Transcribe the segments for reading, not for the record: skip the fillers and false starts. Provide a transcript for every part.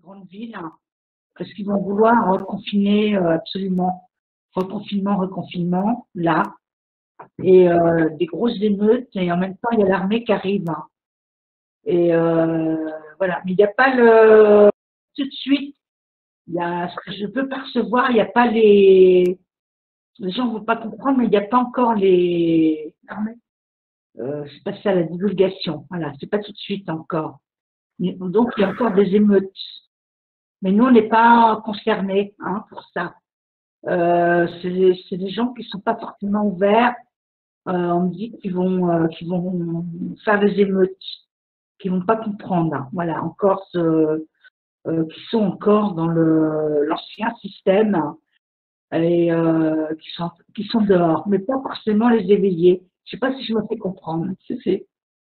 grandes villes, hein, parce qu'ils vont vouloir reconfiner absolument. Reconfinement, reconfinement, là. Et des grosses émeutes, et en même temps, il y a l'armée qui arrive, hein. Et voilà. Mais il n'y a pas le. Tout de suite, il y a ce que je peux percevoir, il n'y a pas les gens ne vont pas comprendre, mais il n'y a pas encore les. C'est pas ça la divulgation. Voilà, c'est pas tout de suite encore. Donc il y a encore des émeutes. Mais nous, on n'est pas concernés hein, pour ça. C'est des gens qui ne sont pas forcément ouverts. On me dit qu'ils vont faire des émeutes, qu'ils vont pas comprendre. Hein. Voilà, encore qui sont encore dans l'ancien système et qui sont dehors, mais pas forcément les éveillés. Je sais pas si je me fais comprendre. Vous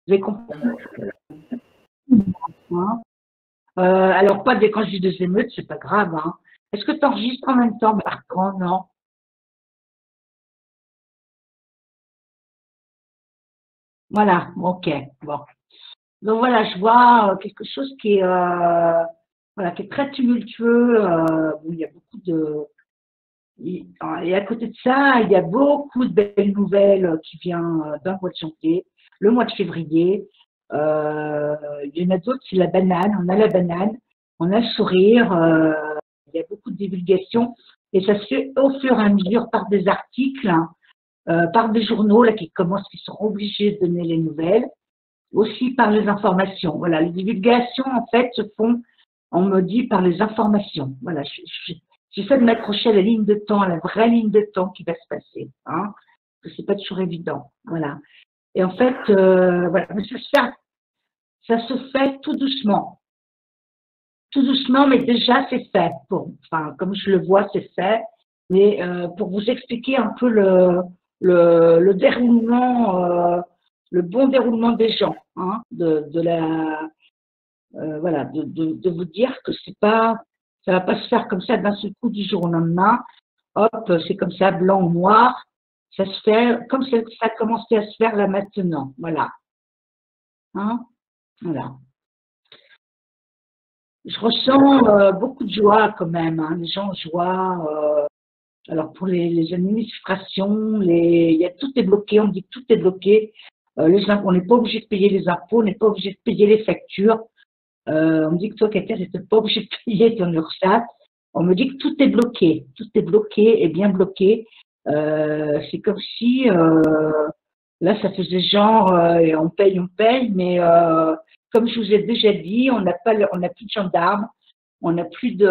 avez compris. Hein. Alors pas quand je dis des émeutes, c'est pas grave. Hein. Est-ce que tu enregistres en même temps, Bertrand? Non. Voilà, ok. Bon. Donc voilà, je vois quelque chose qui est voilà, qui est très tumultueux. Où il y a beaucoup de et à côté de ça, il y a beaucoup de belles nouvelles qui viennent d'un mois de janvier, le mois de février. Il y en a d'autres, c'est la banane. On a la banane, on a le sourire. Il y a beaucoup de divulgation et ça se fait au fur et à mesure par des articles, hein, par des journaux là qui commencent, qui sont obligés de donner les nouvelles, aussi par les informations. Voilà, les divulgations en fait se font, on me dit par les informations. Voilà, j'essaie de m'accrocher à la ligne de temps, à la vraie ligne de temps qui va se passer. Hein, parce que c'est pas toujours évident. Voilà. Et en fait, voilà, mais ça se fait tout doucement. Tout doucement, mais déjà c'est fait. Enfin, comme je le vois, c'est fait. Mais pour vous expliquer un peu le déroulement, le bon déroulement des gens, hein, de la, voilà, de vous dire que c'est pas, ça va pas se faire comme ça d'un seul coup du jour au lendemain. Hop, c'est comme ça, blanc ou noir. Ça se fait comme ça a commencé à se faire là maintenant. Voilà. Hein, voilà. Je ressens beaucoup de joie quand même. Hein, les gens en joie. Alors pour les administrations, il y a tout est bloqué. On dit que tout est bloqué. On n'est pas obligé de payer les impôts, on n'est pas obligé de payer les factures. On me dit que toi, Katia, tu n'es pas obligé de payer ton URSSAF. On me dit que tout est bloqué et bien bloqué. C'est comme si là, ça faisait genre on paye, mais comme je vous ai déjà dit, on n'a plus de gendarmes, on n'a plus de,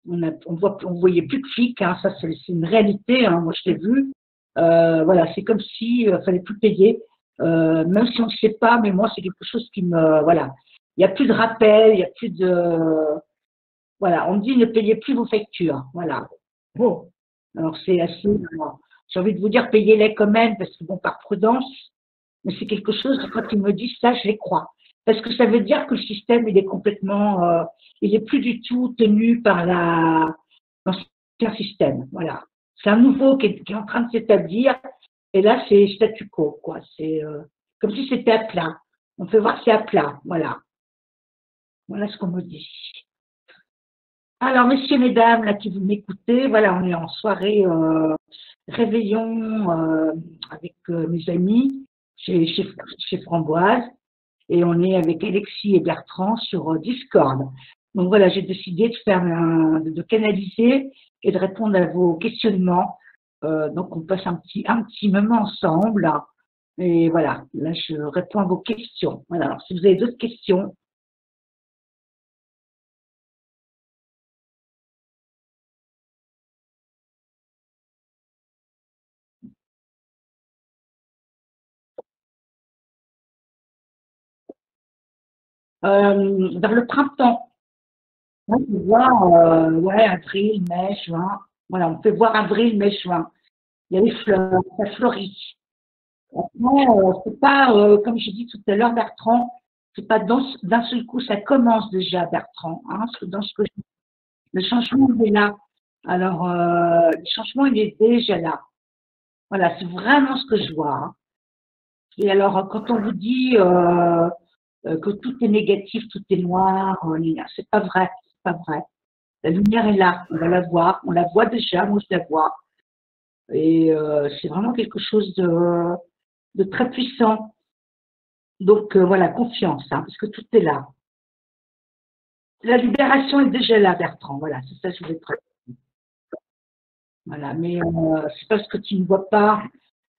on voyait plus de flics. Hein, ça, c'est une réalité. Hein, moi, je l'ai vu. Voilà, c'est comme si fallait plus payer, même si on ne sait pas. Mais moi, c'est quelque chose qui me, voilà. Il n'y a plus de rappel, il n'y a plus de, voilà. On me dit ne payez plus vos factures. Voilà. Bon. Alors c'est assez. J'ai envie de vous dire payez-les quand même parce que bon, par prudence. Mais c'est quelque chose, quand ils me disent ça, je les crois. Parce que ça veut dire que le système, il est complètement, il est plus du tout tenu par l'ancien système. Voilà. C'est un nouveau qui est en train de s'établir. Et là, c'est statu quo, quoi. C'est comme si c'était à plat. On peut voir que c'est à plat. Voilà. Voilà ce qu'on me dit. Alors, messieurs, mesdames, là, qui vous m'écoutez, voilà, on est en soirée réveillon avec mes amis chez Framboise. Et on est avec Alexis et Bertrand sur Discord. Donc voilà, j'ai décidé de faire de canaliser et de répondre à vos questionnements. Donc on passe un petit moment ensemble. Et voilà, là je réponds à vos questions. Voilà, alors si vous avez d'autres questions. Vers le printemps, on peut voir ouais, avril, mai, juin. Voilà, on peut voir avril, mai, juin. Il y a les fleurs, ça fleurit. Après, c'est pas, comme j'ai dit tout à l'heure, Bertrand, c'est pas d'un seul coup, ça commence déjà, Bertrand. Hein, le changement, il est là. Alors, le changement, il est déjà là. Voilà, c'est vraiment ce que je vois. Hein. Et alors, quand on vous dit que tout est négatif, tout est noir. C'est pas vrai, c'est pas vrai. La lumière est là, on va la voir, on la voit déjà, moi je la vois. Et c'est vraiment quelque chose de très puissant. Donc voilà, confiance, hein, parce que tout est là. La libération est déjà là, Bertrand. Voilà, c'est ça que je voulais te dire. Voilà, mais c'est parce que tu ne vois pas,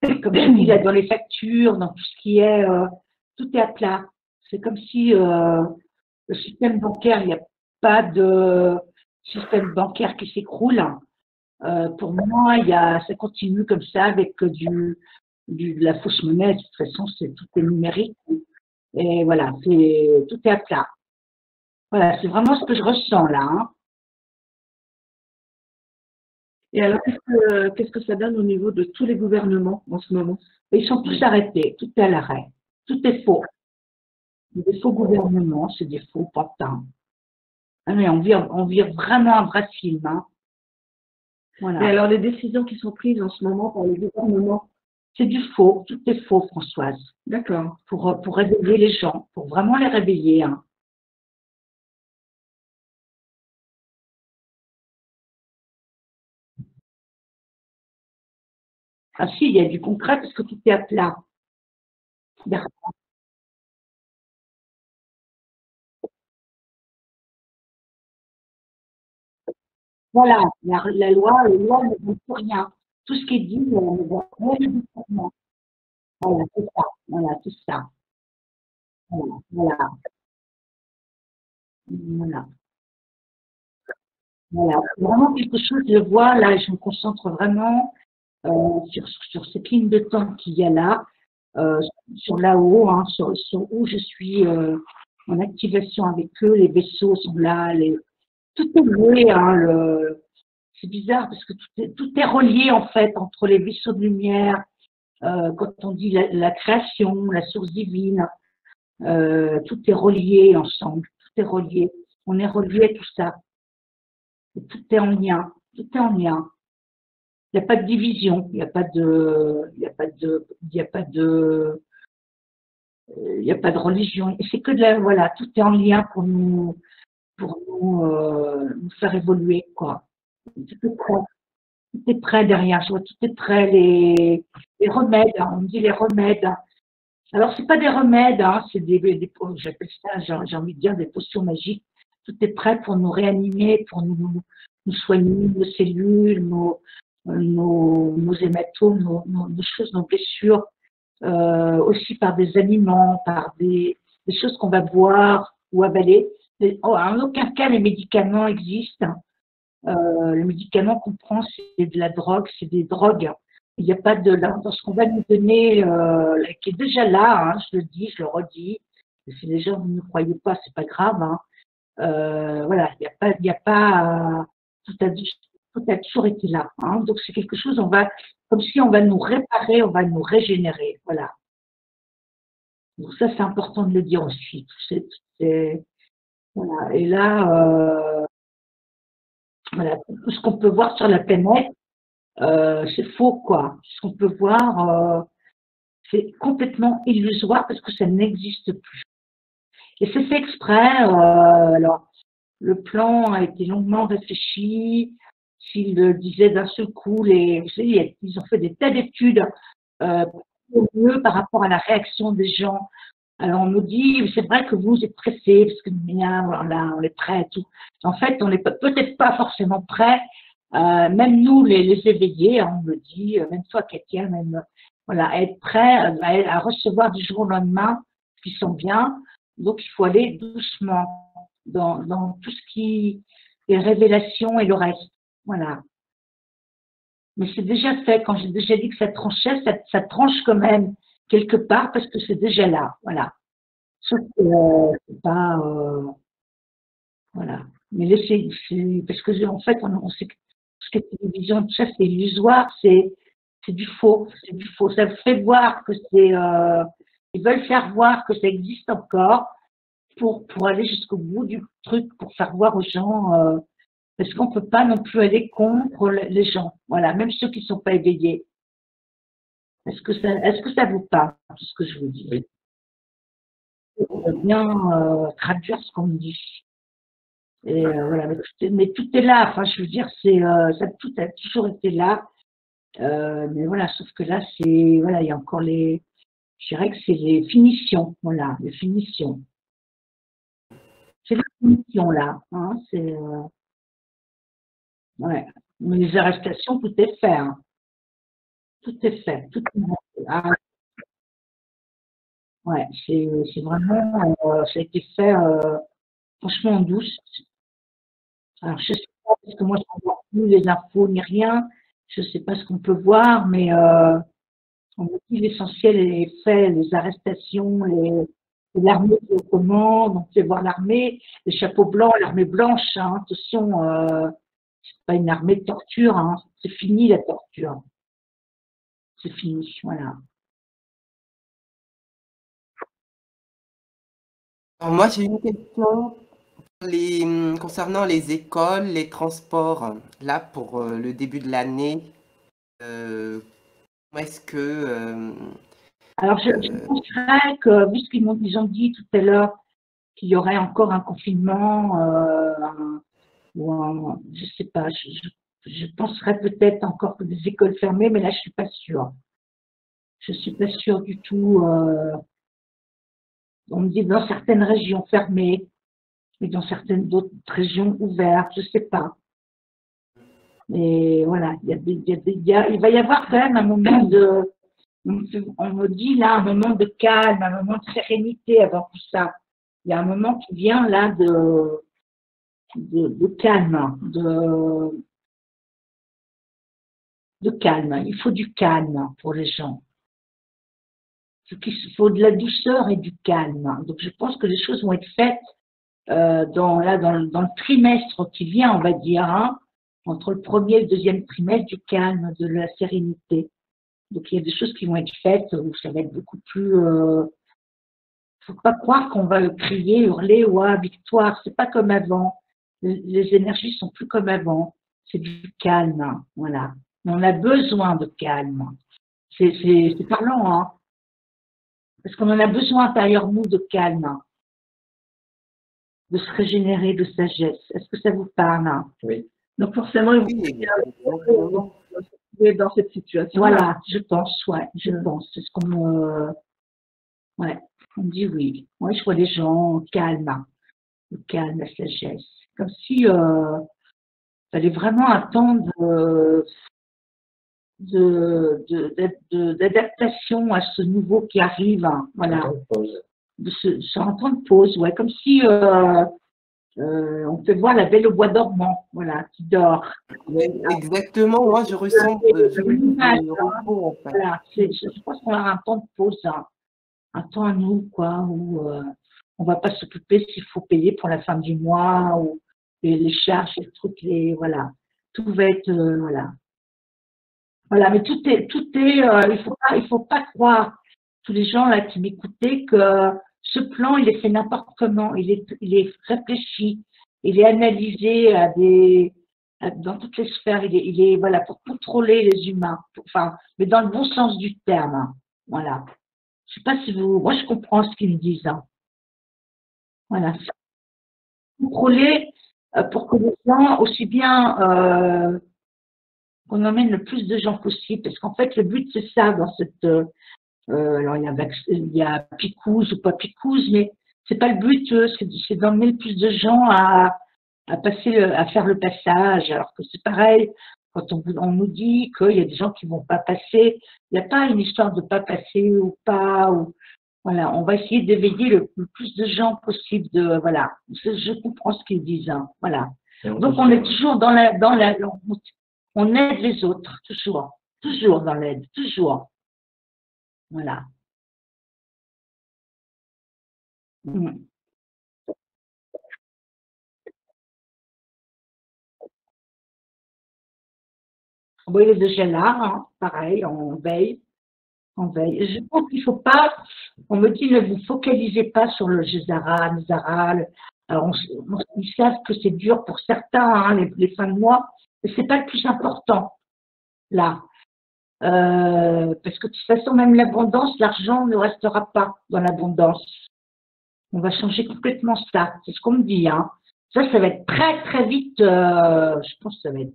comme je dis là, dans les factures, dans tout ce qui est, tout est à plat. C'est comme si le système bancaire, il n'y a pas de système bancaire qui s'écroule. Pour moi, ça continue comme ça avec de la fausse monnaie. De toute façon, tout est numérique. Et voilà, tout est à plat. Voilà, c'est vraiment ce que je ressens là, hein. Et alors, qu'est-ce que ça donne au niveau de tous les gouvernements en ce moment? Et ils sont tous arrêtés, tout est à l'arrêt. Tout est faux. Des faux gouvernements, c'est des faux pantins. Ah, mais on vit vraiment un vrai film, hein. Et Voilà. alors, les décisions qui sont prises en ce moment par le gouvernement, C'est du faux, tout est faux, Françoise. d'accord. Pour réveiller les gens, pour vraiment les réveiller, hein. Ah si, il y a du concret parce que tout est à plat. Voilà, la loi ne dit plus rien. Tout ce qui est dit ne dit rien. Voilà, c'est ça. Voilà, c'est ça. Voilà, voilà, voilà. Voilà. C'est vraiment quelque chose, je vois là, je me concentre vraiment sur cette ligne de temps qu'il y a là, euh, sur là-haut, hein, sur où je suis en activation avec eux, les vaisseaux sont là, tout est lié, hein, c'est bizarre parce que tout est relié en fait entre les vaisseaux de lumière, quand on dit la création, la source divine, tout est relié ensemble, tout est relié. On est relié à tout ça. Et tout est en lien. Tout est en lien. Il n'y a pas de division. Il n'y a pas de, il n'y a pas de, il n'y a pas de, il n'y a pas de religion. Et c'est que de la, voilà, tout est en lien pour nous faire évoluer, quoi. Tout est prêt. Tout est prêt derrière. Je vois tout est prêt. Les remèdes, hein, on me dit les remèdes. Alors, c'est pas des remèdes, hein, c'est j'appelle ça, j'ai envie de dire des potions magiques. Tout est prêt pour nous réanimer, pour nous soigner, nos cellules, nos hématomes, nos choses, nos blessures, aussi par des aliments, par des choses qu'on va boire ou avaler. En aucun cas, les médicaments existent. Le médicament qu'on prend, c'est de la drogue, c'est des drogues. Il n'y a pas dans ce qu'on va nous donner, qui est déjà là, hein, je le dis, je le redis. Si les gens ne me croyaient pas, c'est pas grave, hein. Voilà, tout a toujours été là, hein. Donc c'est quelque chose, comme si on va nous réparer, on va nous régénérer, voilà. Donc ça, c'est important de le dire aussi. Voilà. Et là, voilà, tout ce qu'on peut voir sur la planète, c'est faux, quoi. Ce qu'on peut voir, c'est complètement illusoire parce que ça n'existe plus. Et c'est fait exprès. Alors, le plan a été longuement réfléchi. S'ils le disaient d'un seul coup, vous savez, ils ont fait des tas d'études au mieux par rapport à la réaction des gens. Alors, on nous dit, c'est vrai que vous êtes pressés parce que voilà, on est prêts et tout. En fait, on n'est peut-être pas forcément prêts. Même nous, les éveillés, hein, on me dit, même toi, Katia, même, voilà, à être prêt à recevoir du jour au lendemain ce qui sont bien. Donc, il faut aller doucement dans tout ce qui est révélation et le reste. Voilà. Mais c'est déjà fait. Quand j'ai déjà dit que ça tranchait, ça tranche quand même quelque part parce que c'est déjà là. Voilà. Sauf que c'est pas, voilà. Mais laissez, parce que en fait, on sait que ce qui est télévision, tout ça, c'est illusoire, c'est du faux, c'est du faux. Ça fait voir que ils veulent faire voir que ça existe encore pour aller jusqu'au bout du truc, pour faire voir aux gens, parce qu'on peut pas non plus aller contre les gens. Voilà, même ceux qui sont pas éveillés. Est-ce que ça vous parle, tout ce que je vous dis? bien traduire ce qu'on me dit. Et voilà, mais tout est là. Enfin, je veux dire, tout a toujours été là. Mais voilà, sauf que là, voilà, il y a encore je dirais que c'est les finitions. Voilà, les finitions. C'est les finitions là. Hein, ouais. Mais les arrestations, tout est fait. Hein. Tout est fait. Tout est fait. Ah, ouais, c'est vraiment, ça a été fait franchement en douce. Alors, je sais pas, parce que moi, je ne vois plus les infos ni rien. Je ne sais pas ce qu'on peut voir, mais on me dit l'essentiel est fait, les arrestations, l'armée qui est aux commandes, on fait voir l'armée, les chapeaux blancs, l'armée blanche, hein, attention, c'est pas une armée de torture, hein, c'est fini la torture, c'est fini, voilà. Alors moi, j'ai une question concernant les écoles, les transports. Là, pour le début de l'année, comment est-ce que... Alors, je penserais que, vu ce ils ont dit tout à l'heure, qu'il y aurait encore un confinement, je sais pas, je penserais peut-être encore que des écoles fermées, mais là, je suis pas sûre. Je suis pas sûre du tout. On me dit dans certaines régions fermées, mais dans certaines d'autres régions ouvertes, je sais pas. Mais voilà, il va y avoir quand même un moment on me dit là, un moment de calme, un moment de sérénité avant tout ça. Il y a un moment qui vient là de calme, de calme. Il faut du calme pour les gens. Il faut de la douceur et du calme. Donc je pense que les choses vont être faites dans le trimestre qui vient, on va dire, hein, entre le premier et le deuxième trimestre, du calme, de la sérénité. Donc il y a des choses qui vont être faites où ça va être beaucoup plus. Faut pas croire qu'on va crier, hurler, ouah, victoire. C'est pas comme avant. Les énergies sont plus comme avant. C'est du calme, voilà. On a besoin de calme. C'est parlant, hein, parce qu'on en a besoin intérieur nous de calme, de se régénérer, de sagesse. Est-ce que ça vous parle? Hein? Oui. Donc forcément, il oui, vous êtes dans cette situation. Voilà, je pense, ouais, je pense. C'est ce qu'on me, ouais, on me dit oui. Moi, je vois les gens calmes, le calme, la sagesse, comme si fallait vraiment attendre d'adaptation à ce nouveau qui arrive, hein, voilà. Sur un temps de pause, ouais, comme si on peut voir la belle au bois dormant, voilà, qui dort. Exactement, moi je ressens l'image, repos, en fait. voilà, je pense qu'on a un temps de pause, hein, un temps à nous, quoi, où on va pas s'occuper s'il faut payer pour la fin du mois, ou les charges, les trucs, voilà. Tout va être, voilà. Voilà, mais il faut pas croire, tous les gens là qui m'écoutaient, que ce plan, il est fait n'importe comment, il est réfléchi, il est analysé dans toutes les sphères, voilà, pour contrôler les humains, enfin, mais dans le bon sens du terme, hein, voilà. Je sais pas si moi je comprends ce qu'ils me disent, hein. Voilà, contrôler pour que les gens, aussi bien qu'on emmène le plus de gens possible, parce qu'en fait, le but, c'est ça, dans cette. Alors, il y a picouse ou pas picouse, mais c'est pas le but, c'est d'emmener le plus de gens à faire le passage. Alors que c'est pareil, quand on nous dit qu'il y a des gens qui vont pas passer, il n'y a pas une histoire de pas passer ou pas, voilà, on va essayer d'éveiller le plus de gens possible voilà. Je comprends ce qu'ils disent, hein, voilà. Donc, on est toujours on aide les autres, toujours dans l'aide, toujours. Voilà. Mm. Bon, il est déjà là, hein, pareil, on veille, on veille. Je pense qu'il ne faut pas, on me dit, ne vous focalisez pas sur le Zara. Alors, ils savent que c'est dur pour certains, hein, les fins de mois, mais ce n'est pas le plus important, là. Parce que de toute façon, même l'abondance, l'argent ne restera pas dans l'abondance. On va changer complètement ça. C'est ce qu'on me dit, hein. Ça va être très, très vite. Je pense que ça va être.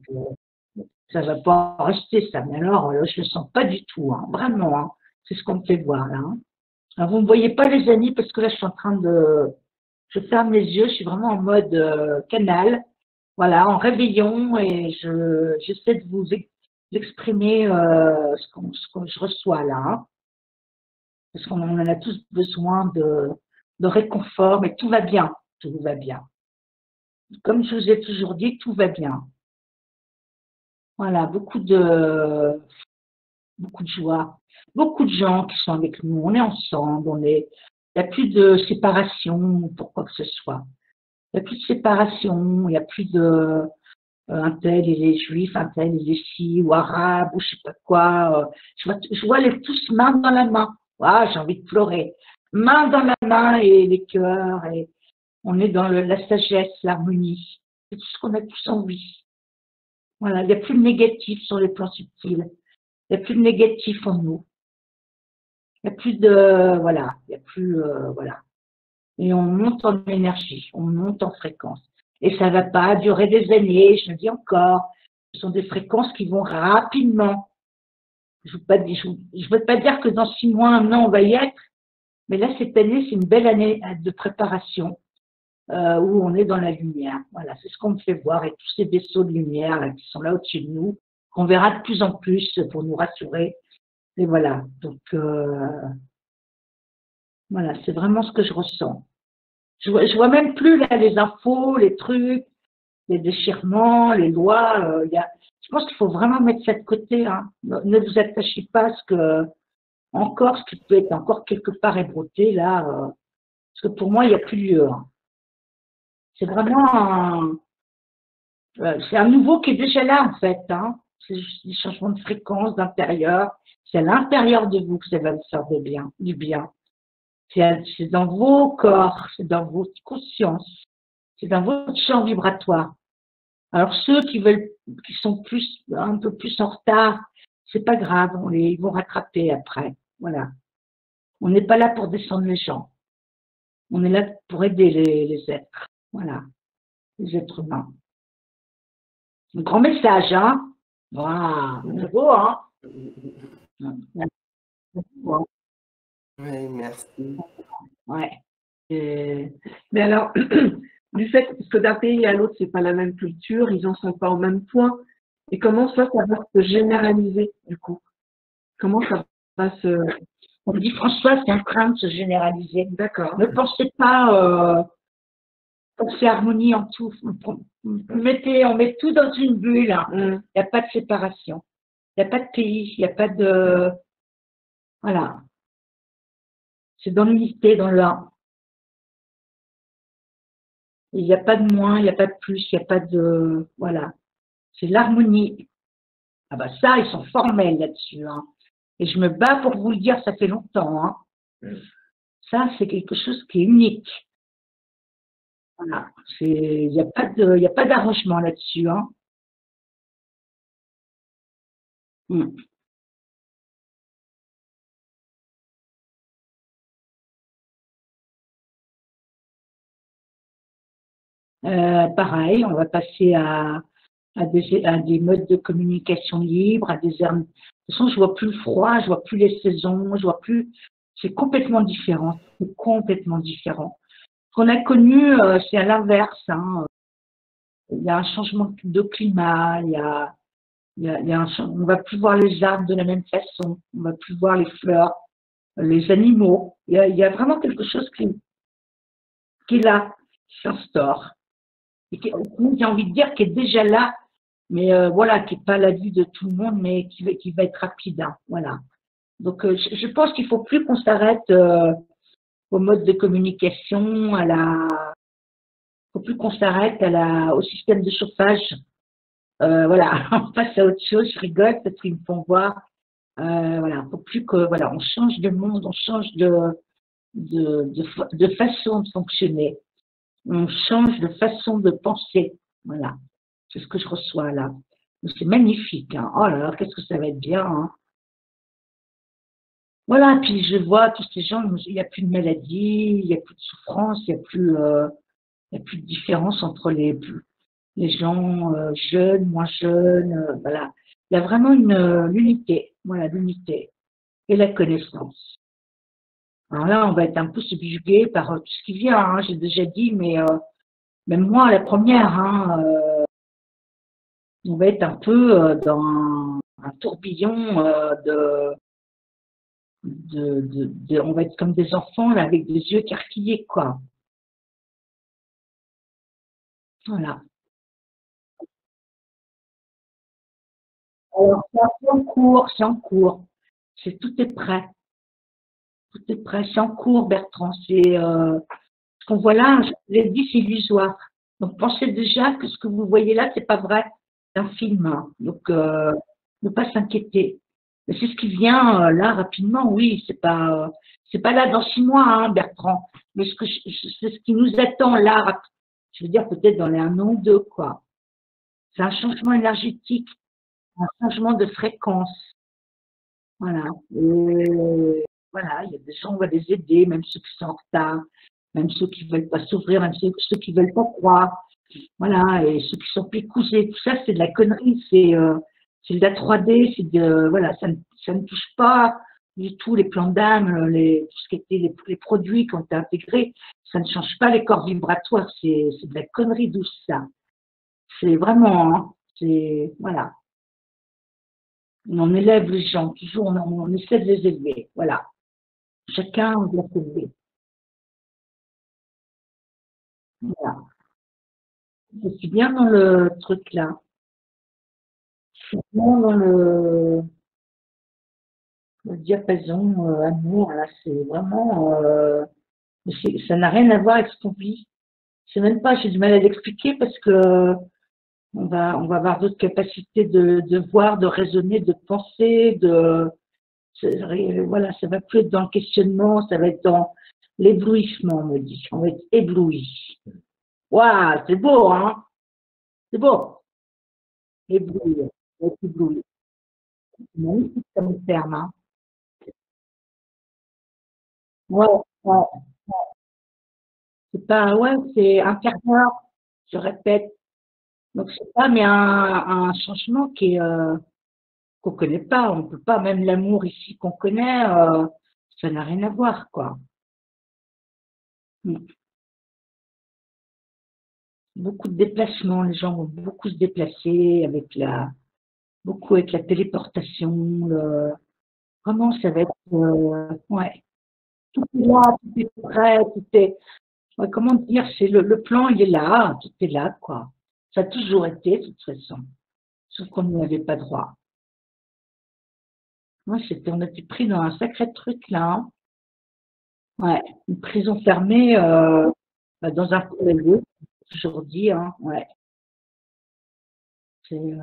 Ça va pas rester, ça. Mais alors, là, je le sens pas du tout, hein. Vraiment, hein. C'est ce qu'on me fait voir, là, hein. Alors, vous ne voyez pas, les amis, parce que là, je suis en train de. Je ferme les yeux, je suis vraiment en mode canal. Voilà, en réveillon, et j'essaie de vous exprimer ce que je reçois là, hein. Parce qu'on en a tous besoin de réconfort, mais tout va bien, tout va bien. Comme je vous ai toujours dit, tout va bien. Voilà, beaucoup de joie, beaucoup de gens qui sont avec nous, on est ensemble, il n'y a plus de séparation pour quoi que ce soit. Il n'y a plus de séparation, il n'y a plus de un tel il est juif, un tel il est ci, ou arabe, ou je sais pas quoi. Je vois les tous main dans la main. Ah, j'ai envie de pleurer. Main dans la main et les cœurs, et on est dans la sagesse, l'harmonie. C'est tout ce qu'on a tous envie. Voilà, il n'y a plus de négatif sur les plans subtils. Il n'y a plus de négatif en nous. Il n'y a plus de, voilà, il n'y a plus, voilà. Et on monte en énergie, on monte en fréquence. Et ça ne va pas durer des années, je le dis encore. Ce sont des fréquences qui vont rapidement. Je ne veux pas dire que dans 6 mois, 1 an, on va y être. Mais là, cette année, c'est une belle année de préparation où on est dans la lumière. Voilà, c'est ce qu'on me fait voir. Et tous ces vaisseaux de lumière là, qui sont là au-dessus de nous, qu'on verra de plus en plus pour nous rassurer. Et voilà, donc voilà, c'est vraiment ce que je ressens. Je vois même plus là les infos, les trucs, les déchirements, les lois. Je pense qu'il faut vraiment mettre ça de côté. Hein. Ne vous attachez pas à ce que encore ce qui peut être encore quelque part ébrouté là, parce que pour moi il n'y a plus lieu. Hein. C'est vraiment c'est un nouveau qui est déjà là en fait. Hein. C'est juste des changements de fréquence, d'intérieur. C'est à l'intérieur de vous que ça va vous faire du bien. C'est dans vos corps, c'est dans votre conscience, c'est dans votre champ vibratoire. Alors ceux qui sont un peu plus en retard, c'est pas grave, ils vont rattraper après. Voilà. On n'est pas là pour descendre les gens. On est là pour aider les êtres. Voilà. Les êtres humains. Un grand message, hein? Waouh, c'est beau, hein? Oui, merci. Ouais. Mais alors, du fait que d'un pays à l'autre, c'est pas la même culture, ils en sont pas au même point. Et comment ça va se généraliser, du coup? Comment ça va se... On me dit, François, c'est en train de se généraliser. D'accord. Ne pensez pas, pensez harmonie en tout. On met tout dans une bulle. Il n'y a pas de séparation. Il n'y a pas de pays. Il n'y a pas de... Voilà. C'est dans l'unité, dans l'un. Il n'y a pas de moins, il n'y a pas de plus, il n'y a pas de... Voilà. C'est l'harmonie. Ah bah ça, ils sont formels là-dessus. Hein. Et je me bats pour vous le dire, ça fait longtemps. Hein. Ça, c'est quelque chose qui est unique. Voilà. Il n'y a pas d'arrangement là-dessus. Hein. Pareil, on va passer à des modes de communication libres, à des herbes. De toute façon, je vois plus le froid, je vois plus les saisons, je vois plus. C'est complètement différent. C'est complètement différent. Ce qu'on a connu, c'est à l'inverse. Hein. Il y a un changement de climat, on va plus voir les arbres de la même façon, on va plus voir les fleurs, les animaux. Il y a vraiment quelque chose qui est là, qui s'instaure. Et j'ai envie de dire, qui est déjà là, mais voilà, qui n'est pas à la vue de tout le monde, mais qui va être rapide. Hein, voilà. Donc, je pense qu'il ne faut plus qu'on s'arrête au mode de communication, faut plus qu'on s'arrête au système de chauffage. Voilà, on passe à autre chose. Je rigole parce qu'ils me font voir. Voilà, faut plus que voilà, on change de monde, on change de façon de fonctionner. On change de façon de penser. Voilà, c'est ce que je reçois là. C'est magnifique. Hein. Oh là là, qu'est-ce que ça va être bien. Hein. Voilà, puis je vois tous ces gens, il n'y a plus de maladie, il n'y a plus de souffrance, il y a plus de différence entre les gens jeunes, moins jeunes, voilà. Il y a vraiment l'unité, voilà, l'unité et la connaissance. Alors là, on va être un peu subjugué par tout ce qui vient, hein, j'ai déjà dit, mais même moi, la première, hein, on va être un peu dans un tourbillon on va être comme des enfants là, avec des yeux écarquillés, quoi. Voilà. Alors, c'est en cours, c'est en cours. Tout est prêt. Tout est prêt. C'est en cours, Bertrand. Ce qu'on voit là, je vous l'ai dit, c'est illusoire. Donc, pensez déjà que ce que vous voyez là, c'est pas vrai. C'est un film, hein. Donc, ne pas s'inquiéter. Mais c'est ce qui vient là rapidement, oui. C'est pas là dans 6 mois, hein, Bertrand. Mais c'est ce qui nous attend là. Je veux dire, peut-être dans les 1 an ou 2, quoi. C'est un changement énergétique, un changement de fréquence. Voilà. Et voilà, il y a des gens, on va les aider, même ceux qui sont en retard, même ceux qui veulent pas s'ouvrir, même ceux qui veulent pas croire. Voilà, et ceux qui sont picousés, tout ça, c'est de la connerie, c'est de la 3D, voilà, ça ne touche pas du tout les plans d'âme, tout ce qui était les produits qui ont été intégrés, ça ne change pas les corps vibratoires, c'est de la connerie douce, ça. C'est vraiment, hein, voilà. On élève les gens, toujours, on essaie de les élever, voilà. Chacun doit s'élever. Voilà. Je suis bien dans le truc là. Je suis bien dans le diapason amour, là, c'est vraiment, ça n'a rien à voir avec ce qu'on vit. C'est même pas, j'ai du mal à l'expliquer parce que on va avoir d'autres capacités de voir, de raisonner, de penser, voilà, ça va plus être dans le questionnement, ça va être dans l'éblouissement, on me dit. On va être ébloui. Waouh, c'est beau, hein? C'est beau. Ébloui. On va être ébloui. C'est magnifique comme terme, hein? Ouais, ouais. C'est pas, ouais, c'est intérieur, je répète. Donc c'est pas, mais un changement qu'on connaît pas. On peut pas, même l'amour ici qu'on connaît, ça n'a rien à voir, quoi. Mm. Beaucoup de déplacements, les gens vont beaucoup se déplacer beaucoup avec la téléportation. Vraiment, ça va être, ouais, tout est là, tout est prêt, ouais, comment dire, le plan, il est là, tout est là, quoi. Ça a toujours été, de toute façon. Sauf qu'on n'y avait pas droit. Moi, on était pris dans un sacré truc, là, hein. Ouais, une prison fermée, dans un poulailler, toujours dit, hein, ouais. C'est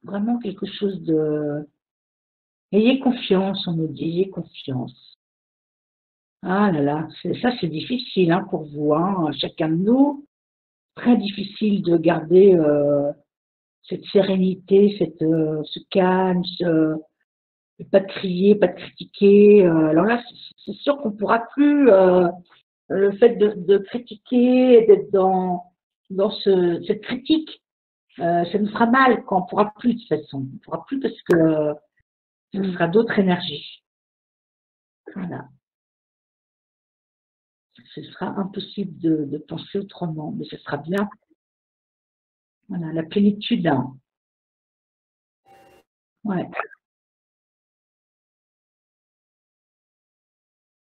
vraiment quelque chose de. Ayez confiance, on nous dit, ayez confiance. Ah là là, ça c'est difficile hein, pour vous, hein, chacun de nous. Très difficile de garder cette sérénité, ce calme, pas de crier, pas de critiquer. Alors là, c'est sûr qu'on ne pourra plus, le fait de critiquer, d'être dans cette critique, ça nous fera mal quand on ne pourra plus de toute façon. On ne pourra plus parce que ce sera d'autres énergies. Voilà. Ce sera impossible de penser autrement, mais ce sera bien. Voilà, la plénitude. Hein. Ouais.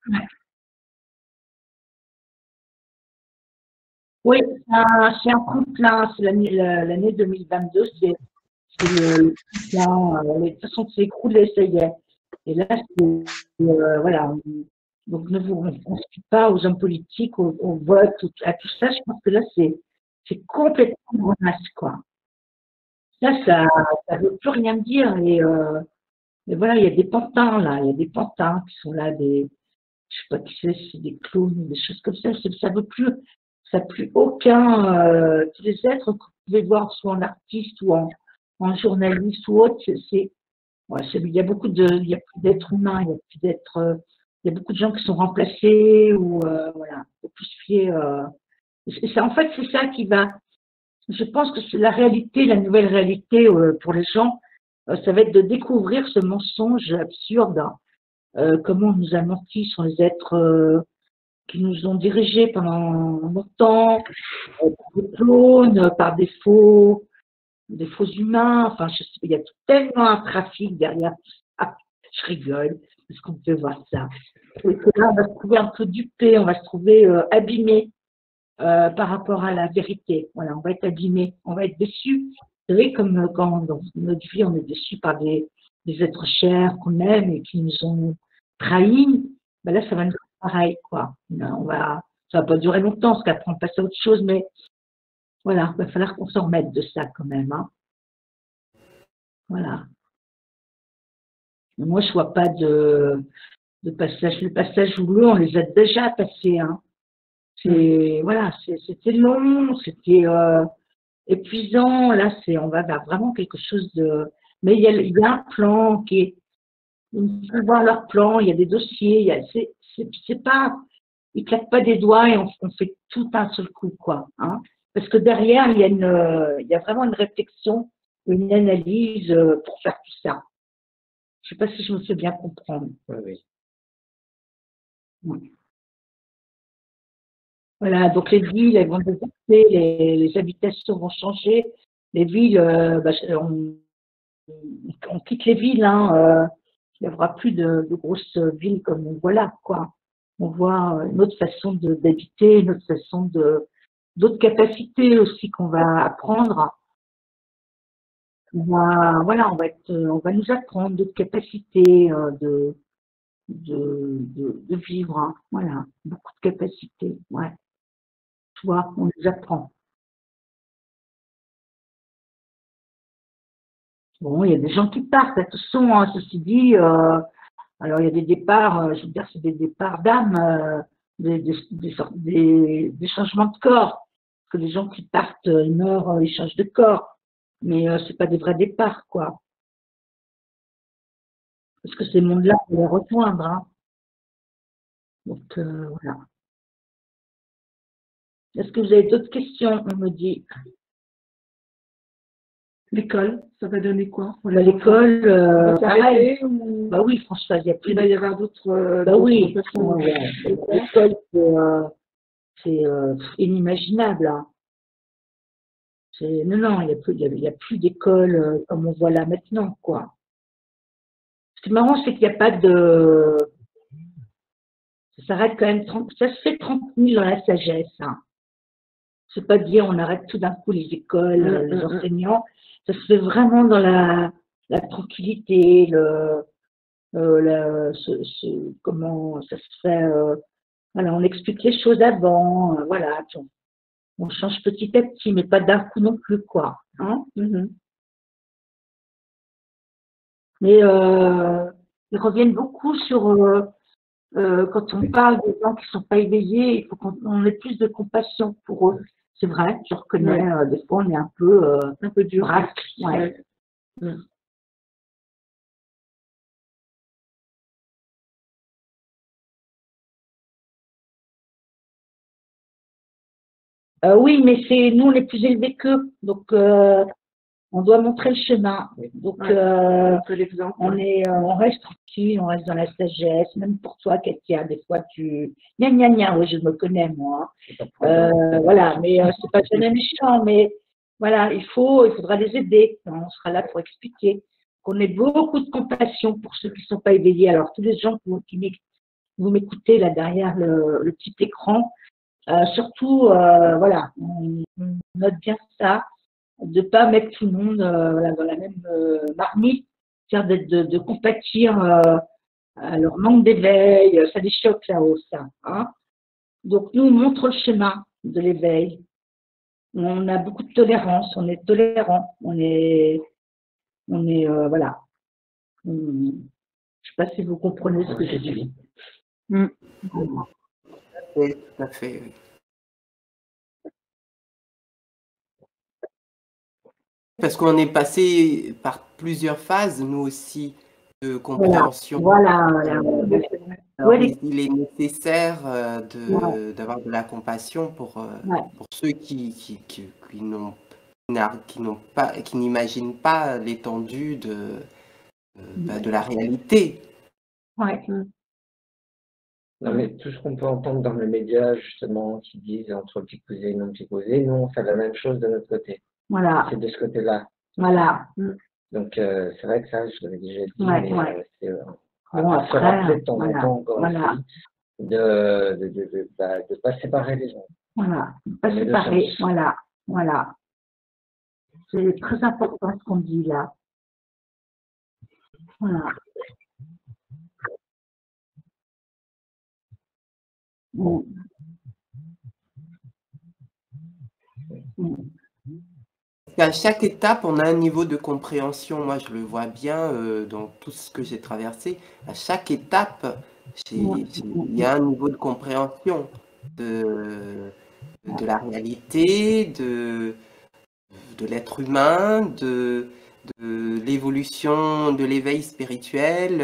Ouais. Oui, c'est un tremplin, c'est l'année 2022, c'est le tremplin, de toute façon, c'est écroulé, ça y est. Et là, voilà, donc on ne se fie pas aux hommes politiques, au vote, à tout ça, je pense que là, c'est complètement grenasse, quoi. Là, ça ne veut plus rien dire, et voilà, il y a des pantins, là, il y a des pantins qui sont là, je sais pas qui c'est des clowns, des choses comme ça, ça n'a plus aucun, tous les êtres que vous pouvez voir, soit en artiste ou en journaliste ou autre, Ouais, il y a il y a plus d'êtres humains, il y a plus il y a beaucoup de gens qui sont remplacés ou voilà, faut plus se fier. En fait, c'est ça qui va. Je pense que c'est la réalité, la nouvelle réalité pour les gens, ça va être de découvrir ce mensonge absurde. Comment on nous a menti sur les êtres qui nous ont dirigés pendant longtemps, par des clones, par des faux humains. Enfin, je sais, il y a tellement un trafic derrière tout ça. Je rigole parce qu'on peut voir ça. Et que là, on va se trouver un peu dupé, on va se trouver abîmé par rapport à la vérité. Voilà, on va être abîmé, on va être déçu. Vous savez, comme quand dans notre vie, on est déçu par des êtres chers qu'on aime et qui nous ont trahis, ben là, ça va nous faire pareil, quoi. Ça va pas durer longtemps, parce qu'après, on passe à autre chose, mais voilà, il va falloir qu'on s'en remette de ça quand même, hein. Voilà. Moi, je vois pas de passage. Le passage houleux, on les a déjà passés, hein. Voilà, c'était long, c'était épuisant. Là, on va vers vraiment quelque chose de. Mais il y a un plan qui est. Il faut voir leur plan, il y a des dossiers, c'est pas. Ils claquent pas des doigts et on fait tout un seul coup, quoi. Hein. Parce que derrière, il y a vraiment une réflexion, une analyse pour faire tout ça. Je sais pas si je me fais bien comprendre. Oui, oui. Ouais. Voilà, donc les villes, elles vont déserter, les habitations vont changer. Les villes, on quitte les villes, hein, il n'y aura plus de grosses villes comme on voit là, quoi. On voit une autre façon d'habiter, une autre façon d'autres capacités aussi qu'on va apprendre. Voilà, on va nous apprendre d'autres capacités de vivre, hein. Voilà, beaucoup de capacités, ouais. Tu vois, on nous apprend. Bon, il y a des gens qui partent, attention, hein, ceci dit, alors il y a des départs, je veux dire, c'est des départs d'âme, des changements de corps. Parce que les gens qui partent, ils meurent, ils changent de corps. Mais c'est pas des vrais départs, quoi. Parce que ces mondes-là, on va les rejoindre, hein. Donc voilà. Est-ce que vous avez d'autres questions? On me dit. L'école, ça va donner quoi pour Bah, les enfants? l'école, Ça va pareil. s'arrêter ou Bah oui, François, il y a plus il va y avoir d'autres Bah oui, façons ouais, de ouais. faire? L'école, c'est inimaginable, hein. Non, il y a plus d'école comme on voit là maintenant, quoi. Ce qui est marrant, c'est qu'il n'y a pas de. Ça s'arrête quand même 30, ça se fait 30 000 dans la sagesse, hein. C'est pas dire on arrête tout d'un coup les écoles, les enseignants. Ça se fait vraiment dans la tranquillité, comment ça se fait. Voilà, on explique les choses avant, voilà, on change petit à petit, mais pas d'un coup non plus, quoi. Hein. Mais ils reviennent beaucoup sur quand on parle des gens qui ne sont pas éveillés, il faut qu'on ait plus de compassion pour eux. C'est vrai, je reconnais, des fois on est un peu dur. Ouais. Ouais. Oui, mais nous on est plus élevés qu'eux, donc on doit montrer le chemin. Donc on reste tranquille, on reste dans la sagesse, même pour toi, Katia, des fois tu. Gna gna gna, oui, je me connais moi. Voilà, mais c'est pas jamais méchant, mais voilà, il faudra les aider. On sera là pour expliquer qu'on ait beaucoup de compassion pour ceux qui ne sont pas éveillés. Alors tous les gens vous m'écoutez là derrière le petit écran, surtout, voilà, on note bien ça, de ne pas mettre tout le monde voilà, dans la même marmite, c'est-à-dire de compatir à leur manque d'éveil, ça les choque là-haut, ça. Hein. Donc nous, on montre le chemin de l'éveil. On a beaucoup de tolérance, on est tolérant, voilà. Je ne sais pas si vous comprenez ce que je dis. Oui, tout à fait, oui. parce qu'on est passé par plusieurs phases, nous aussi, de Voilà, compréhension. voilà. Oui, c'est vrai. Alors, Ouais, il est nécessaire ouais, d'avoir de la compassion ouais. pour ceux qui n'imaginent pas l'étendue de la réalité. Ouais. Non, mais tout ce qu'on peut entendre dans les médias, justement, qui disent entre psychosé et non psychosé, nous, on fait la même chose de notre côté. Voilà, C'est de ce côté-là. voilà. Donc, c'est vrai que ça, je l'avais déjà dit, Ouais, mais ouais. c'est Bon, à se après, rappeler de temps en voilà, temps, encore voilà, aussi, de pas séparer les gens. voilà. Pas Dans les deux séparer, sens. voilà, voilà. C'est très important ce qu'on dit là. Voilà. Mm, mm. À chaque étape, on a un niveau de compréhension. Moi, je le vois bien dans tout ce que j'ai traversé. À chaque étape, il y a un niveau de compréhension de la réalité, de l'être humain, de l'évolution, de l'éveil spirituel.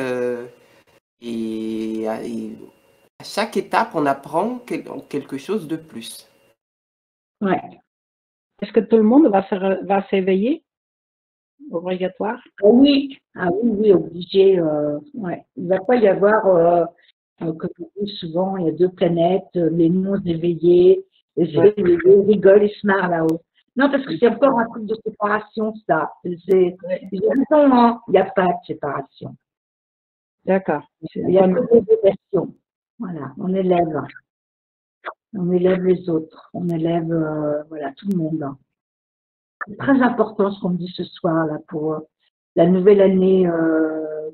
Et à chaque étape, on apprend quelque chose de plus. Ouais. Est-ce que tout le monde va s'éveiller? Obligatoire? Oui, ah oui, oui, obligé. Ouais. Il ne va pas y avoir, comme on dit souvent, il y a deux planètes, les non éveillés, les éveillés rigolent et se marrent là-haut. Non, parce que c'est encore un truc de séparation, ça. J'ai raison, hein. Il n'y a pas de séparation. D'accord. Il y a que des éversions. Voilà, on élève. On élève les autres. On élève, voilà, tout le monde. C'est très important ce qu'on me dit ce soir là pour la nouvelle année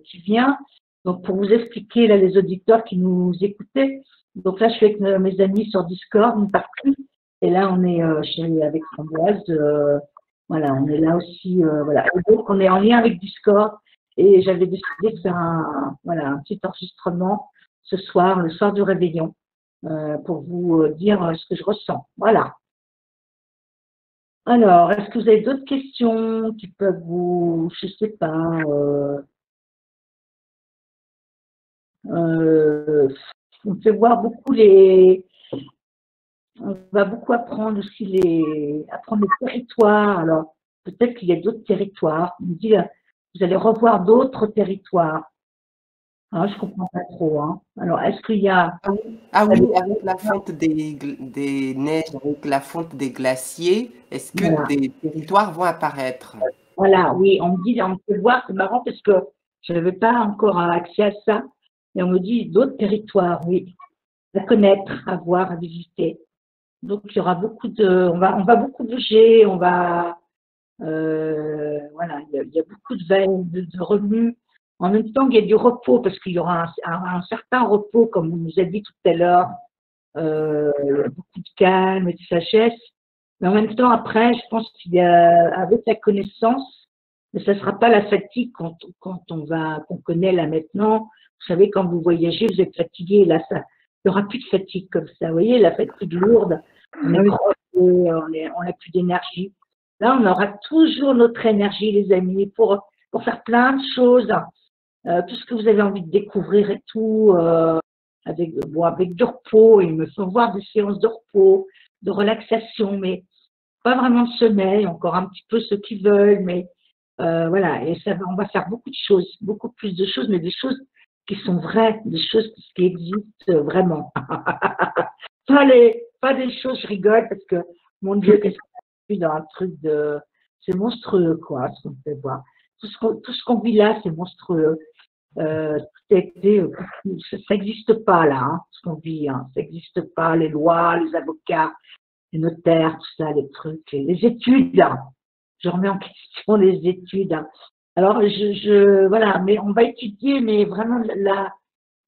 qui vient. Donc pour vous expliquer là les auditeurs qui nous écoutaient. Donc là je suis avec mes amis sur Discord une partie et là on est avec Framboise. Voilà, on est là aussi. Voilà. Et donc on est en lien avec Discord et j'avais décidé de faire un petit enregistrement ce soir, le soir du réveillon, pour vous dire ce que je ressens. Voilà. Alors, est-ce que vous avez d'autres questions qui peuvent vous, je sais pas, on fait voir beaucoup on va beaucoup apprendre aussi apprendre les territoires. Alors, peut-être qu'il y a d'autres territoires. On me dit, vous allez revoir d'autres territoires. Alors, je comprends pas trop, hein. Alors, est-ce qu'il y a, Ah oui, avec la fonte des neiges, avec la fonte des glaciers, est-ce que voilà. des territoires vont apparaître? Voilà, oui, on me fait voir, c'est marrant parce que je n'avais pas encore accès à ça. Et on me dit d'autres territoires, oui, à connaître, à voir, à visiter. Donc il y aura on va beaucoup bouger, voilà, il y a beaucoup de remue. En même temps, il y a du repos parce qu'il y aura un certain repos, comme on nous a dit tout à l'heure, beaucoup de calme et de sagesse. Mais en même temps, après, je pense qu'il y a, avec la connaissance, mais ça ne sera pas la fatigue qu'on connaît là maintenant. Vous savez, quand vous voyagez, vous êtes fatigué. Là, il n'y aura plus de fatigue comme ça. Vous voyez, la fatigue lourde, on est crevé, on n'a plus d'énergie. Là, on aura toujours notre énergie, les amis, pour faire plein de choses. Tout ce que vous avez envie de découvrir et tout, avec du repos. Il me faut voir des séances de repos, de relaxation, mais pas vraiment de sommeil, encore un petit peu ceux qui veulent, mais voilà, et on va faire beaucoup de choses, beaucoup plus de choses, mais des choses qui sont vraies, des choses qui existent vraiment. Pas des choses, je rigole, parce que, mon Dieu, qu'est-ce qu'on a vu dans un truc c'est monstrueux, quoi, ce qu'on fait voir. Tout ce qu'on vit là, c'est monstrueux. Ça n'existe pas là, hein, ce qu'on vit, hein. Ça n'existe pas, les lois, les avocats, les notaires, tout ça, les trucs, les études. Hein. Je remets en question les études. Hein. Alors, voilà, mais on va étudier, mais vraiment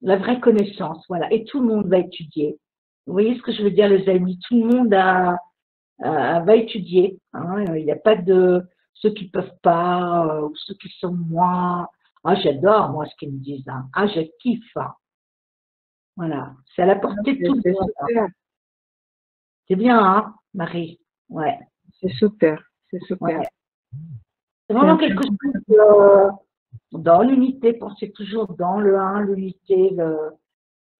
la vraie connaissance, voilà. Et tout le monde va étudier. Vous voyez ce que je veux dire, les amis? Tout le monde va étudier. Hein. Il n'y a pas de ceux qui peuvent pas, ou ceux qui sont moins. Ah, j'adore, moi, ce qu'ils me disent. Hein. Ah, je kiffe. Hein. Voilà. C'est à la portée de tout le monde. Hein. C'est bien, hein, Marie? Ouais. C'est super. C'est super. Ouais. C'est vraiment quelque chose dans l'unité, pensez toujours dans le 1, l'unité,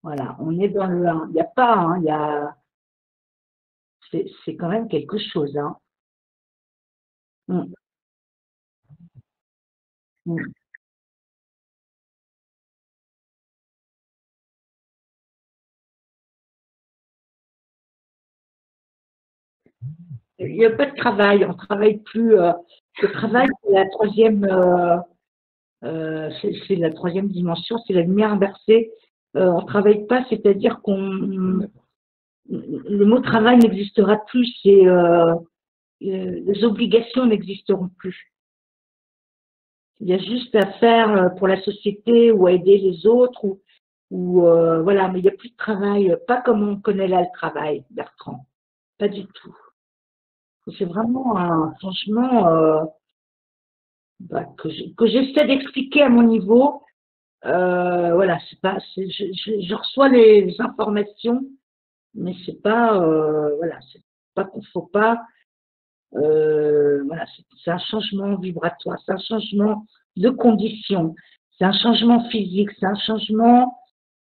voilà, on est dans le 1. Il n'y a pas, hein, c'est quand même quelque chose, hein. Mm, mm. Il n'y a pas de travail, on ne travaille plus. Le travail, c'est la troisième, c'est la troisième dimension, c'est la lumière inversée. On ne travaille pas, c'est-à-dire qu'on le mot travail n'existera plus, les obligations n'existeront plus. Il y a juste à faire pour la société ou à aider les autres voilà, mais il n'y a plus de travail, pas comme on connaît là le travail, Bertrand, pas du tout. C'est vraiment un changement que j'essaie d'expliquer à mon niveau. Voilà, c'est pas, je reçois les informations, mais c'est pas, voilà, c'est pas qu'il faut pas. Voilà, c'est un changement vibratoire, c'est un changement de conditions, c'est un changement physique, c'est un changement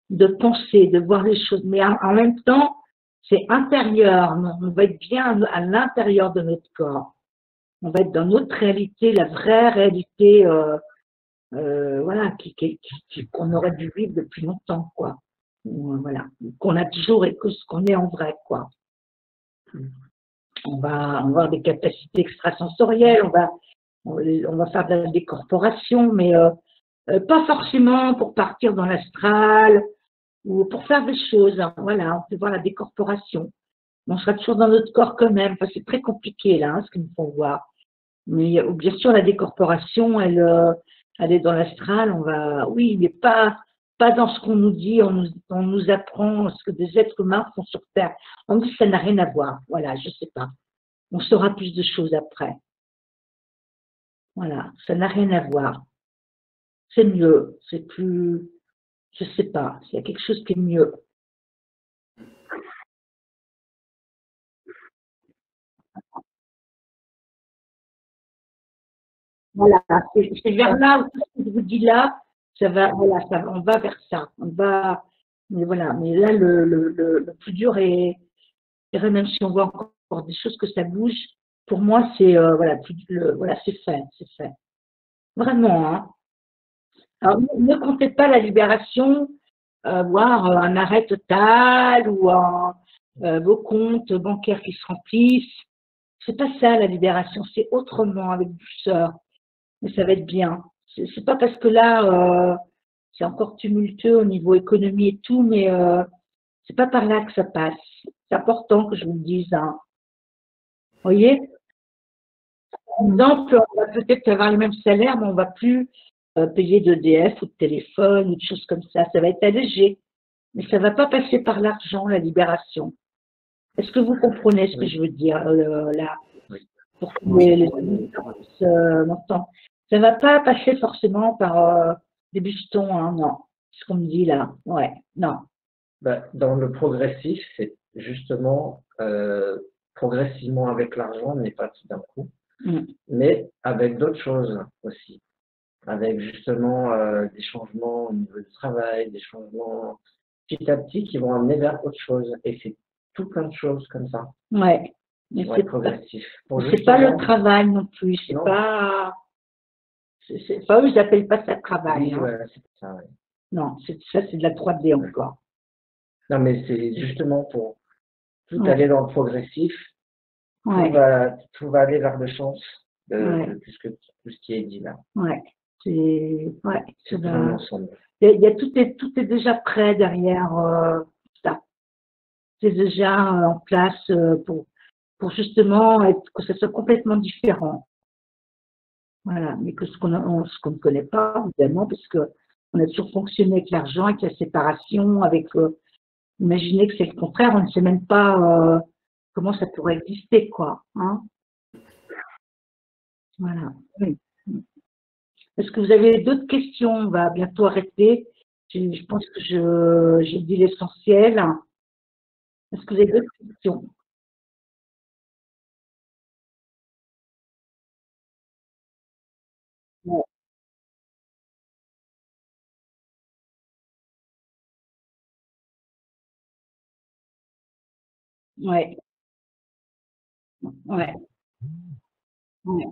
de pensée, de voir les choses. Mais en même temps, c'est intérieur. On va être bien à l'intérieur de notre corps. On va être dans notre réalité, la vraie réalité, voilà, qu'on aurait dû vivre depuis longtemps, quoi. Voilà, qu'on a toujours et que ce qu'on est en vrai, quoi. On va avoir des capacités extrasensorielles, on va faire de la décorporation, mais pas forcément pour partir dans l'astral ou pour faire des choses. Hein. Voilà, on peut voir la décorporation. On sera toujours dans notre corps quand même. Enfin, c'est très compliqué là, hein, ce qu'il nous faut voir. Mais bien sûr, la décorporation, elle est dans l'astral. Oui, mais pas dans ce qu'on nous dit. On nous apprend ce que des êtres humains font sur Terre. On dit que ça n'a rien à voir. Voilà, je sais pas. On saura plus de choses après. Voilà, ça n'a rien à voir. C'est mieux, c'est plus, je sais pas, il y a quelque chose qui est mieux. Voilà, c'est vers là, tout ce que je vous dis là, ça va, voilà, on va vers ça. Mais voilà, mais là, le plus dur est, je dirais même si on voit encore des choses que ça bouge, pour moi, c'est, voilà, voilà, c'est fait, c'est fait. Vraiment, hein. Alors, ne comptez pas la libération, voire un arrêt total ou vos comptes bancaires qui se remplissent. C'est pas ça la libération, c'est autrement, avec douceur. Mais ça va être bien. C'est pas parce que là, c'est encore tumultueux au niveau économie et tout, mais c'est pas par là que ça passe. C'est important que je vous le dise. Hein. Vous voyez? Par exemple, on va peut-être avoir les mêmes salaires, mais on va plus payer d'EDF ou de téléphone ou de choses comme ça. Ça va être allégé. Mais ça va pas passer par l'argent, la libération. Est-ce que vous comprenez ce que je veux dire là pour que m'entendent? Ça va pas passer forcément par des bifetons, hein, non. Ce qu'on me dit là. Ouais, non. Dans le progressif, c'est justement progressivement avec l'argent, mais pas tout d'un coup, mais avec d'autres choses aussi. Avec justement des changements au niveau du travail, des changements petit à petit qui vont amener vers autre chose. Et c'est tout plein de choses comme ça. Ouais. Mais c'est progressif. C'est pas le travail non plus. C'est pas. Eux, ils n'appellent pas ça travail. Oui, hein. ouais, c'est ça, ouais. Non, ça, c'est de la 3D encore. Non, mais c'est justement pour tout aller dans le progressif. Ouais. Tout va aller vers le sens de tout ce qui est dit là. Ouais. C'est un ensemble. Tout est déjà prêt derrière ça. C'est déjà en place pour justement que ça soit complètement différent. Voilà, mais ce qu'on ne connaît pas, évidemment, parce qu'on a toujours fonctionné avec l'argent, avec la séparation, imaginez que c'est le contraire, on ne sait même pas comment ça pourrait exister, quoi. Hein. Voilà. Oui. Est-ce que vous avez d'autres questions? On va bientôt arrêter. Je pense que j'ai dit l'essentiel. Est-ce que vous avez d'autres questions? Ouais. Ouais. Ouais. Ouais.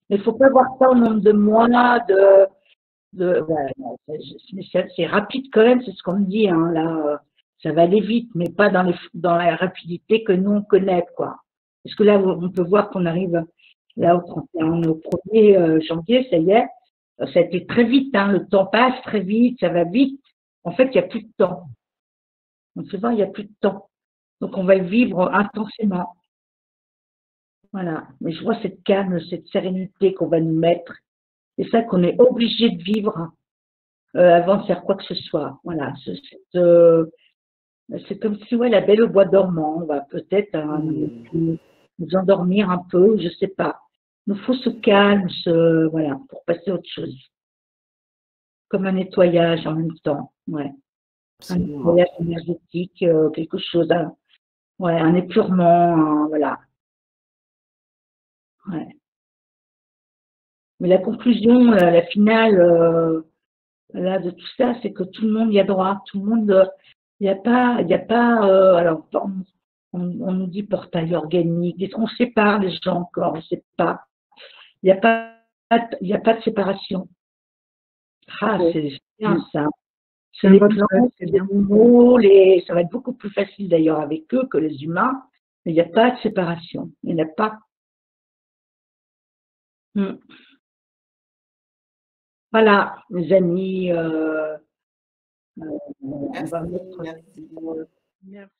Mais il ne faut pas voir ça au nombre de mois, ouais, non, c'est rapide quand même, c'est ce qu'on me dit, hein, là, ça va aller vite, mais pas dans la rapidité que nous on connaît, quoi. Parce que là, on peut voir qu'on arrive là au 31, au 1er janvier, ça y est, ça a été très vite, hein, le temps passe très vite, ça va vite. En fait, il n'y a plus de temps. On se voit, il n'y a plus de temps. Donc, on va le vivre intensément. Voilà. Mais je vois cette calme, cette sérénité qu'on va nous mettre. C'est ça qu'on est obligé de vivre avant de faire quoi que ce soit. Voilà. C'est comme si, ouais, la belle au bois dormant, on va peut-être nous endormir un peu, je sais pas. Il nous faut ce calme, voilà, pour passer à autre chose. Comme un nettoyage en même temps, ouais. Un Absolument. nettoyage énergétique, quelque chose, ouais, un épurement, voilà. Ouais. Mais la conclusion, la finale, là, de tout ça, c'est que tout le monde y a droit, tout le monde, il y a pas, alors, on nous dit portail organique, on sépare les gens encore, on ne sait pas. Il n'y a pas, il y a pas de séparation. Ah, c'est bien ça. C'est les plantes, c'est les animaux, ça va être beaucoup plus facile d'ailleurs avec eux que les humains, mais il n'y a pas de séparation. Il n'y en a pas. Voilà, mes amis, on va mettre. Merci. Merci.